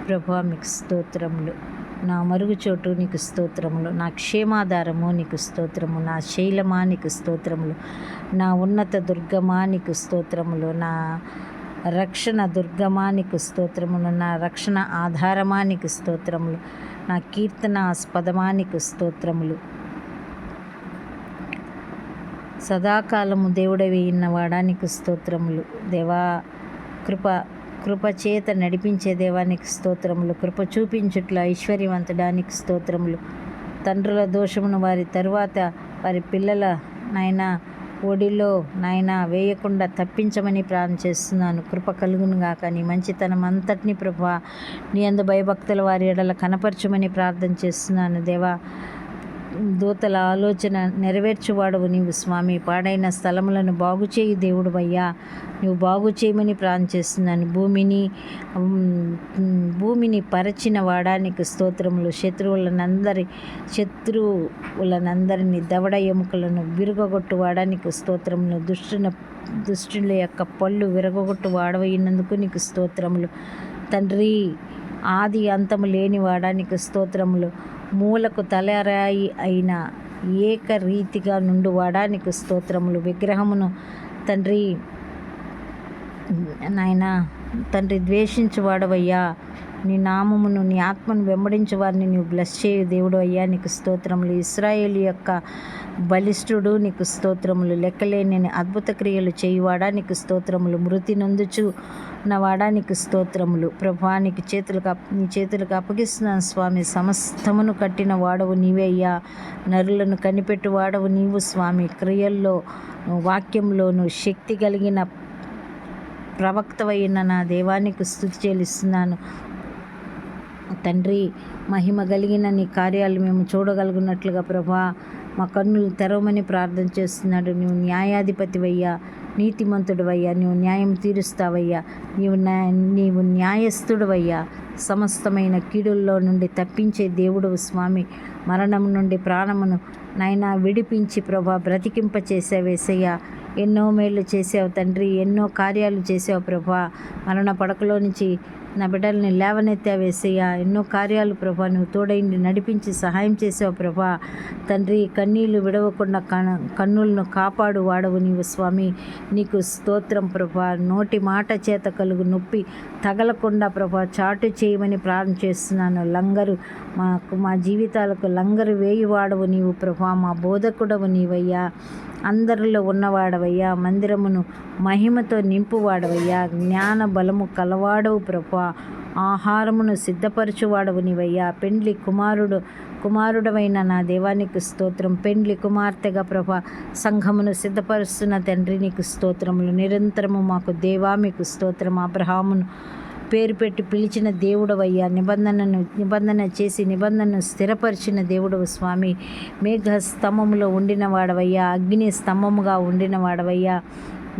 ప్రభా మీకు స్తోత్రములు. నా మరుగుచోటు నీకు స్తోత్రములు. నా క్షేమాధారము నీకు స్తోత్రము. నా శైలమా నీకు స్తోత్రములు. నా ఉన్నత దుర్గమా నీకు స్తోత్రములు. నా రక్షణ దుర్గమా నీకు స్తోత్రములు. నా రక్షణ ఆధారమా నీకు స్తోత్రములు. నా కీర్తనాస్పదమా నీకు స్తోత్రములు. సదాకాలము దేవుడవి ఉన్నవాడా నీకు స్తోత్రములు. దేవా కృపచేత నడిపించే దేవానికి స్తోత్రములు. కృప చూపించుట్ల ఐశ్వర్యవంతుడానికి స్తోత్రములు. తండ్రుల దోషమును వారి తరువాత వారి పిల్లల నాయన ఒడిలో నాయన వేయకుండా తప్పించమని ప్రార్థన చేస్తున్నాను. కృప కలుగునుగాక. నీ మంచితనం అంతటిని ప్రభా నీ యందు భయభక్తుల వారి ఎడల కనపరచమని ప్రార్థన చేస్తున్నాను. దేవా దూతల ఆలోచన నెరవేర్చువాడవు నీవు స్వామి. పాడైన స్థలములను బాగు చేయి దేవుడు అయ్యా. నువ్వు బాగు చేయమని ప్రార్థన చేస్తున్నాను. భూమిని పరచిన వాడానికి స్తోత్రములు. శత్రువులనందరినీ దవడ ఎముకలను విరగొట్టు వాడానికి స్తోత్రములు. దుష్టుల యొక్క పళ్ళు విరగొట్టు వాడవైనందుకు నీకు స్తోత్రములు. తండ్రి ఆది అంతము లేని వాడానికి స్తోత్రములు. మూలకు తలరాయి అయిన ఏకరీతిగా నుండి వాడానికి స్తోత్రములు. విగ్రహమును తండ్రి ద్వేషించు వాడవయ్యా. నీ నామమును నీ ఆత్మను వెంబడించే వారిని నీవు బ్లెస్ చేయు దేవుడు అయ్యా. నీకు స్తోత్రములు. ఇశ్రాయేలు యొక్క బలిష్ఠుడు నీకు స్తోత్రములు. లెక్కలేని అద్భుత క్రియలు చేయువాడా నీకు స్తోత్రములు. మృతి నొందుచు వాడా నీకు స్తోత్రములు. ప్రభా నీ చేతులకు అప్పగిస్తున్నాను స్వామి. సమస్తమును కట్టిన వాడవు నీవే అయ్యా. నరులను కనిపెట్టు వాడవు నీవు స్వామి. క్రియల్లో వాక్యంలోను శక్తి కలిగిన ప్రవక్తవైన నా దేవానికి స్తుతి చెల్లిస్తున్నాను తండ్రి. మహిమ కలిగిన నీ కార్యాలు మేము చూడగలుగున్నట్లుగా ప్రభా మా కన్నులు తెరవమని ప్రార్థన చేస్తున్నాడు. నీవు న్యాయాధిపతివయ్యా, నీతిమంతుడివయ్యా. నీవు న్యాయం తీరుస్తావయ్యా. నీవు న్యాయస్థుడివయ్యా. సమస్తమైన కీడుల్లో నుండి తప్పించే దేవుడు స్వామి. మరణం నుండి ప్రాణమును నాయనా విడిపించి ప్రభా బ్రతికింప చేసావేసయ్యా. ఎన్నో మేళ్ళు చేసావు తండ్రి. ఎన్నో కార్యాలు చేసావు ప్రభా. మరణ పడకలో నుంచి నా బిడ్డల్ని లేవనెత్తావేసయ్యా. ఎన్నో కార్యాలు ప్రభా నువ్వు తోడైండి నడిపించి సహాయం చేసావు ప్రభా. తండ్రి కన్నీళ్లు విడవకుండా కన్నులను కాపాడు వాడవు నీవు స్వామి. నీకు స్తోత్రం ప్రభా. నోటి మాట చేత కలుగు నొప్పి తగలకుండా ప్రభా చాటు చేయమని ప్రార్థన చేస్తున్నాను. మా జీవితాలకు లంగరు వేయువాడవు నీవు ప్రభా. మా బోధకుడవు నీవయ్యా. అందరిలో ఉన్నవాడవయ్యా. మందిరమును మహిమతో నింపువాడవయ్యా. జ్ఞాన బలము కలవాడవు ప్రభా. ఆహారమును సిద్ధపరచువాడవు నీవయ్యా. పెండ్లి కుమారుడవైన నా దేవానికి స్తోత్రం. పెండ్లి కుమార్తెగా ప్రభా సంఘమును సిద్ధపరుస్తున్న తండ్రి నీకు స్తోత్రములు. నిరంతరము మాకు దేవా మీకు స్తోత్రం. అబ్రహామును పేరు పెట్టి పిలిచిన దేవుడవయ్యా. నిబంధన చేసి నిబంధనను స్థిరపరిచిన దేవుడవు స్వామి. మేఘ స్తంభములో ఉండిన వాడవయ్యా. అగ్ని స్తంభముగా ఉండిన వాడవయ్యా.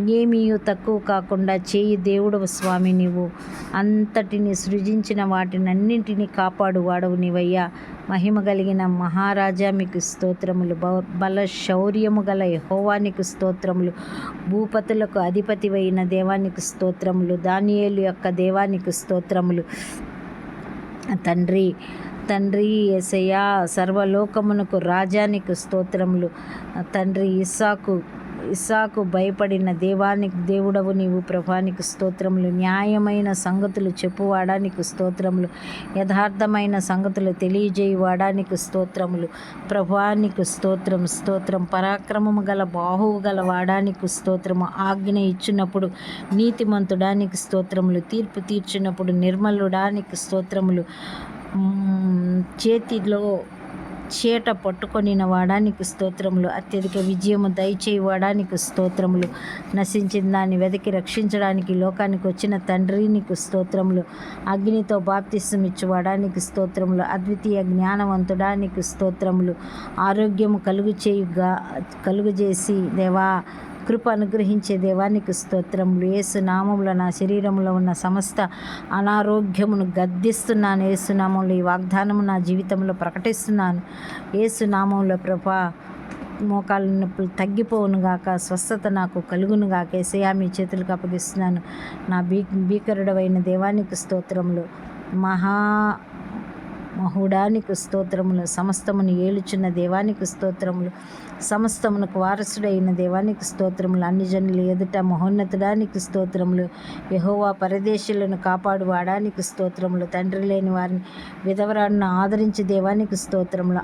ఏమీ తక్కువ కాకుండా చేయి దేవుడవు స్వామి. నీవు అంతటిని సృజించిన వాటినన్నింటినీ కాపాడు వాడవు నీవయ్యా. మహిమ కలిగిన మహారాజా మీకు స్తోత్రములు. బల శౌర్యము గల యెహోవానికి స్తోత్రములు. భూపతులకు అధిపతివైన దేవానికి స్తోత్రములు. దానియేలు యొక్క దేవానికి స్తోత్రములు. తండ్రి యేసయ్యా సర్వలోకమునకు రాజానికి స్తోత్రములు. తండ్రి ఇస్సాకు భయపడిన దేవుడవు నీవు ప్రభానికి స్తోత్రములు. న్యాయమైన సంగతులు చెప్పువాడానికి స్తోత్రములు. యథార్థమైన సంగతులు తెలియజేయువాడానికి స్తోత్రములు. ప్రభానికి స్తోత్రం. పరాక్రమము గల బాహువు గల వాడానికి స్తోత్రము. ఆజ్ఞ ఇచ్చినప్పుడు నీతిమంతుడానికి స్తోత్రములు. తీర్పు తీర్చినప్పుడు నిర్మలుడానికి స్తోత్రములు. చేతిలో చేట పట్టుకొనిన వాడానికి స్తోత్రములు. అత్యధిక విజయము దయచేయి వాడానికి స్తోత్రములు. నశించిన దాన్ని వెతికి రక్షించడానికి లోకానికి వచ్చిన తండ్రి నీకు స్తోత్రములు. అగ్నితో బాప్తిసం ఇచ్చువాడానికి స్తోత్రములు. అద్వితీయ జ్ఞానవంతుడానికి స్తోత్రములు. ఆరోగ్యము కలుగజేసి దేవా కృప అనుగ్రహించే దేవానికి స్తోత్రములు. యేసు నామములో నా శరీరంలో ఉన్న సమస్త అనారోగ్యమును గద్దిస్తున్నాను. యేసు నామములో ఈ వాగ్దానము నా జీవితంలో ప్రకటిస్తున్నాను. యేసు నామములో ప్రభా మోకాళ్ళ నొప్పులు తగ్గిపోవునుగాక. స్వస్థత నాకు కలుగునుగాక. యేసయ్యా మీ చేతులకు అప్పగిస్తున్నాను. నా భీకరుడవైన దేవానికి స్తోత్రములు. మహుడానికి స్తోత్రములు. సమస్తమును ఏలుచున్న దేవానికి స్తోత్రములు. సమస్తమునకు వారసుడైన దేవానికి స్తోత్రములు. అన్ని జనుల ఎదుట మహోన్నతుడానికి స్తోత్రములు. యెహోవా పరదేశులను కాపాడు వాడానికి స్తోత్రములు. తండ్రి లేని వారిని విధవరాలను ఆదరించి దేవానికి స్తోత్రములు.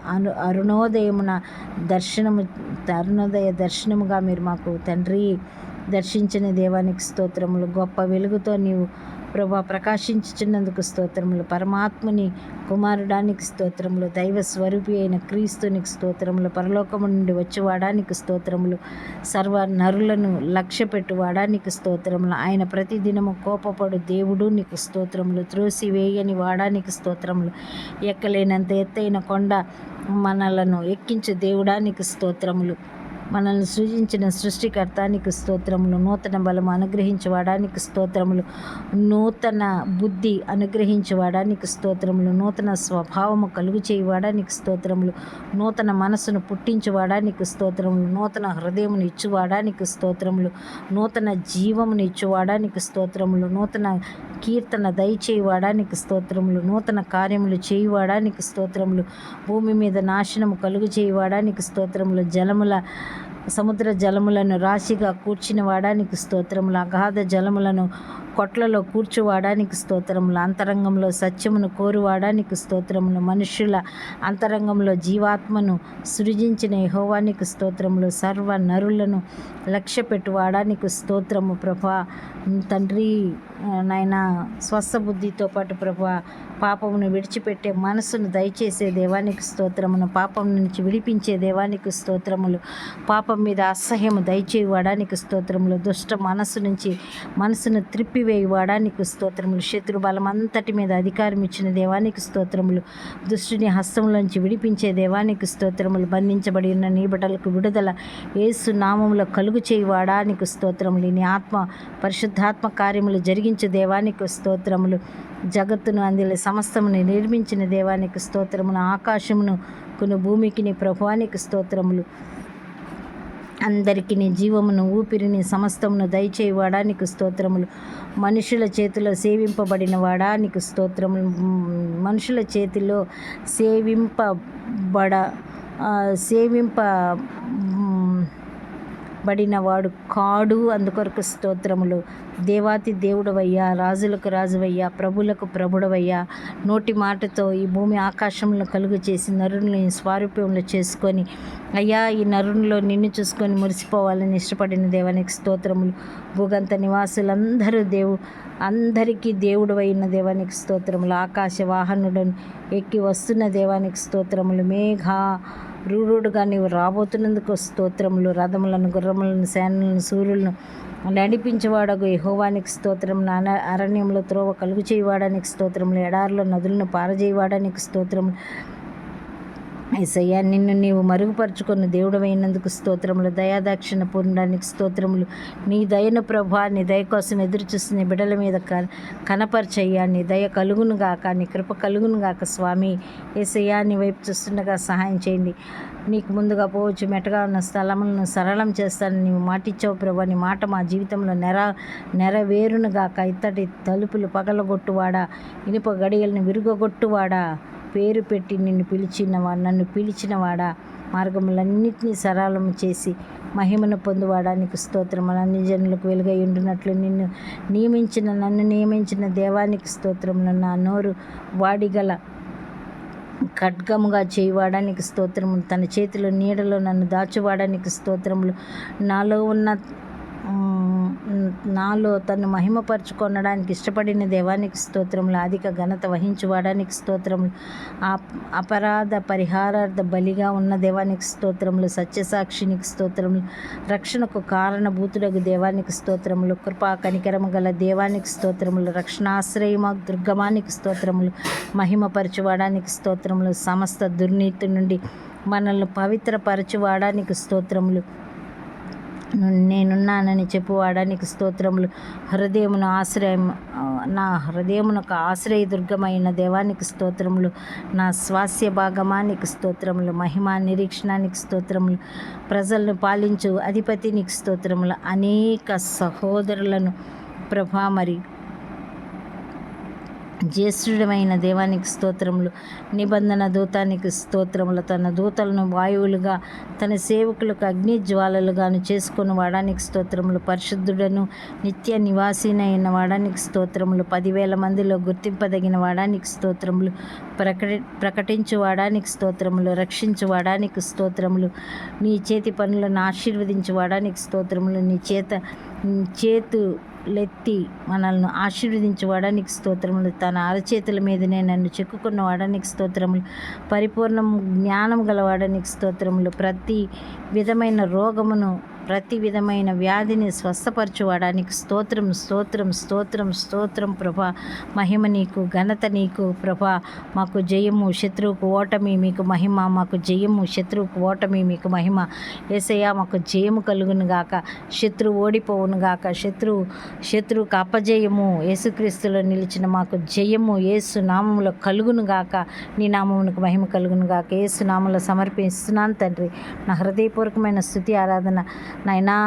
అరుణోదయ దర్శనముగా మీరు మాకు తండ్రి దర్శించిన దేవానికి స్తోత్రములు. గొప్ప వెలుగుతో నీవు ప్రభా ప్రకాశించుచున్నందుకు స్తోత్రములు. పరమాత్ముని కుమారుడానికి స్తోత్రములు. దైవ స్వరూపి అయిన క్రీస్తునికి స్తోత్రములు. పరలోకము నుండి వచ్చేవాడానికి స్తోత్రములు. సర్వ నరులను లక్ష్యపెట్టువాడానికి స్తోత్రములు. ఆయన ప్రతిదినము కోపపడు దేవుడు నీకు స్తోత్రములు. త్రోసి వేయని వాడానికి స్తోత్రములు. ఎక్కలేనంత ఎత్తైన కొండ మనలను ఎక్కించు దేవుడానికి స్తోత్రములు. మనల్ని సృజించిన సృష్టికర్తానికి స్తోత్రములు. నూతన బలము అనుగ్రహించవాడానికి స్తోత్రములు. నూతన బుద్ధి అనుగ్రహించవాడానికి స్తోత్రములు. నూతన స్వభావము కలుగు చేయవాడానికి స్తోత్రములు. నూతన మనసును పుట్టించవాడానికి స్తోత్రములు. నూతన హృదయమును ఇచ్చువాడానికి స్తోత్రములు. నూతన జీవమును ఇచ్చువాడానికి స్తోత్రములు. నూతన కీర్తన దయచేయవాడానికి స్తోత్రములు. నూతన కార్యములు చేయువాడానికి స్తోత్రములు. భూమి మీద నాశనము కలుగు చేయవాడానికి స్తోత్రములు. సముద్ర జలములను రాశిగా కూర్చిన వాడానికి స్తోత్రములు. అగాధ జలములను కొట్లలో కూర్చువాడానికి స్తోత్రములు. అంతరంగంలో సత్యమును కోరువాడానికి స్తోత్రములు. మనుష్యుల అంతరంగంలో జీవాత్మను సృజించిన యెహోవానికి స్తోత్రములు. సర్వ నరులను లక్ష్యపెట్టువాడానికి స్తోత్రము ప్రభా. తండ్రి నాయన స్వస్థబుద్ధితో పాటు ప్రభా పాపమును విడిచిపెట్టే మనసును దయచేసే దేవానికి స్తోత్రమును. పాపం నుంచి విడిపించే దేవానికి స్తోత్రములు. పాపం మీద అసహ్యము దయచేయవాడానికి స్తోత్రములు. దుష్ట మనసు నుంచి మనసును త్రిప్పివేయవాడానికి స్తోత్రములు. శత్రు బలం అంతటి మీద అధికారం ఇచ్చిన దేవానికి స్తోత్రములు. దుష్టుని హస్తములోంచి విడిపించే దేవానికి స్తోత్రములు. బంధించబడి ఉన్న నీ బిడ్డలకు విడుదల యేసు నామములో కలుగు చేయవాడానికి స్తోత్రములు. నీ ఆత్మ పరిశుద్ధాత్మ కార్యములు జరిగించే దేవానికి స్తోత్రములు. జగత్తును అందులో సమస్తమును నిర్మించిన దేవానికి స్తోత్రమును. ఆకాశమును కొన్ని భూమికి నీ ప్రభువానికి స్తోత్రములు. అందరికీ నీ జీవమును ఊపిరిని సమస్తమును దయచేయవాడానికి స్తోత్రములు. మనుషుల చేతిలో సేవింపబడిన వాడానికి స్తోత్రములు. మనుషుల చేతిలో సేవింపబడినవాడు కాడు. అందుకొరకు స్తోత్రములు. దేవాతి దేవుడవయ్యా, రాజులకు రాజువయ్యా, ప్రభులకు ప్రభుడవయ్యా. నోటి మాటతో ఈ భూమి ఆకాశంలో కలుగు చేసి నరుని స్వారూప్యంలో చేసుకొని అయ్యా ఈ నరునిలో నిన్ను చూసుకొని మురిసిపోవాలని ఇష్టపడిన దేవానికి స్తోత్రములు. భూగంత నివాసులందరూ అందరికీ దేవుడు అయిన దేవానికి స్తోత్రములు. ఆకాశ వాహనులను ఎక్కి వస్తున్న దేవానికి స్తోత్రములు. రూఢుడుగా నీవు రాబోతున్నందుకు స్తోత్రములు. రథములను గుర్రములను సేనలను సూర్యులను నడిపించేవాడకు యెహోవానికి స్తోత్రములు. అరణ్యంలో త్రోవ కలుగు చేయవాడానికి స్తోత్రములు. ఎడారిలో నదులను పారజేయవాడానికి స్తోత్రములు. యేసయ్యా నిన్ను నీవు మరుగుపరుచుకున్న దేవుడమైనందుకు స్తోత్రములు. దయాదాక్షిణ పూర్ణానికి స్తోత్రములు. నీ దయను ప్రభా, నీ దయ కోసం ఎదురు చూస్తున్న బిడ్డల మీద కనపరచయ్యా. నీ దయ కలుగును గాక, నీ కృప కలుగును గాక స్వామి. యేసయ్యా నీ వైపు చూస్తుండగా సహాయం చేయండి. నీకు ముందుగా పోవచ్చు మెట్టగా ఉన్న స్థలములను సరళం చేస్తానని నీవు మాటిచ్చావు ప్రభా. నీ మాట మా జీవితంలో నెరవేరును గాక. ఇత్తడి తలుపులు పగలగొట్టువాడా, ఇనుప గడియలను విరుగొట్టువాడా, పేరు పెట్టి నన్ను పిలిచినవాడా, మార్గములన్నిటినీ సరళము చేసి మహిమను పొందువాడానికి స్తోత్రములు. అన్ని జనులకు వెలుగై ఉండునట్లు నన్ను నియమించిన దేవానికి స్తోత్రములు. నా నోరు వాడిగల ఖడ్గముగా చేయవాడానికి స్తోత్రములు. తన చేతిలో నీడలో నన్ను దాచువాడానికి స్తోత్రములు. నాలో తను మహిమపరచుకొనడానికి ఇష్టపడిన దేవానికి స్తోత్రములు. అధిక ఘనత వహించువాడానికి స్తోత్రములు. అపరాధ పరిహారార్థ బలిగా ఉన్న దేవానికి స్తోత్రములు. సత్యసాక్షినికి స్తోత్రములు. రక్షణకు కారణభూతుడగు దేవానికి స్తోత్రములు. కృపా కనికరము గల దేవానికి స్తోత్రములు. రక్షణాశ్రయమ దుర్గమానికి స్తోత్రములు. మహిమపరచువాడానికి స్తోత్రములు. సమస్త దుర్నీతి నుండి మనల్ని పవిత్రపరచువాడానికి స్తోత్రములు. నేనున్నానని చెప్పువాడానికి స్తోత్రములు. నా హృదయమునకు ఆశ్రయదుర్గమైన దేవానికి స్తోత్రములు. నా స్వాస్య భాగమానికి స్తోత్రములు. మహిమా నిరీక్షణానికి స్తోత్రములు. ప్రజలను పాలించు అధిపతినికి స్తోత్రములు. అనేక సహోదరులను ప్రభా జ్యేష్ఠుడమైన దేవానికి స్తోత్రములు. నిబంధన దూతానికి స్తోత్రములు. తన దూతలను వాయువులుగా తన సేవకులకు అగ్ని జ్వాలలుగాను చేసుకొని వాడానికి స్తోత్రములు. పరిశుద్ధుడను నిత్య నివాసినైన వాడానికి స్తోత్రములు. 10,000 మందిలో గుర్తింపదగిన వాడానికి స్తోత్రములు. ప్రకటించు వాడానికి స్తోత్రములు. రక్షించు వాడానికి స్తోత్రములు. నీ చేతి పనులను ఆశీర్వదించు వాడానికి స్తోత్రములు. నీ చేతులెత్తి మనల్ని ఆశీర్వదించు వాడానికి స్తోత్రములు. తన అరచేతుల మీదనే నన్ను చెక్కుకున్న వాడానికి స్తోత్రములు. పరిపూర్ణ జ్ఞానం గలవాడానికి స్తోత్రములు. ప్రతి విధమైన రోగమును, ప్రతి విధమైన వ్యాధిని స్వస్థపరచువాడానికి స్తోత్రం స్తోత్రం స్తోత్రం స్తోత్రం ప్రభా. మహిమ నీకు, ఘనత నీకు ప్రభా. మాకు జయము, శత్రువుకు ఓటమి, మీకు మహిమ. మాకు జయము, శత్రువుకు ఓటమి, మీకు మహిమ. యేసయ్యా మాకు జయము కలుగును గాక. శత్రువు ఓడిపోవును గాక. శత్రువుకు అపజయము యేసుక్రీస్తులో నిలిచిన మాకు జయము యేసు నామములో కలుగును గాక. నీ నామమునకు మహిమ కలుగును గాక. యేసు నామములో సమర్పిస్తున్నాను తండ్రి. నా హృదయపూర్వకమైన స్తుతి ఆరాధన నాయనా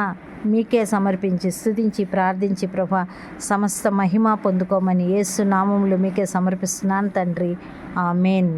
మీకే సమర్పించి స్తుతించి ప్రార్థించి ప్రభా సమస్త మహిమ పొందుకోమని యేసు నామములో మీకే సమర్పిస్తున్నాను తండ్రి. ఆమేన్.